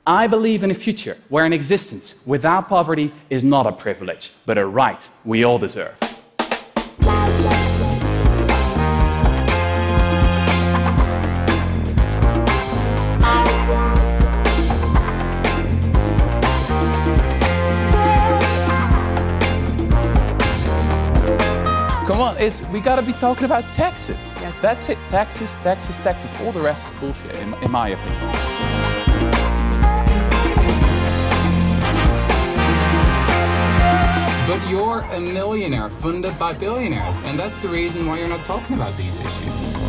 I believe in a future where an existence without poverty is not a privilege, but a right we all deserve. Come on, we gotta be talking about taxes. Yes. That's it, taxes, taxes, taxes. All the rest is bullshit, in my opinion. But you're a millionaire funded by billionaires, and that's the reason why you're not talking about these issues.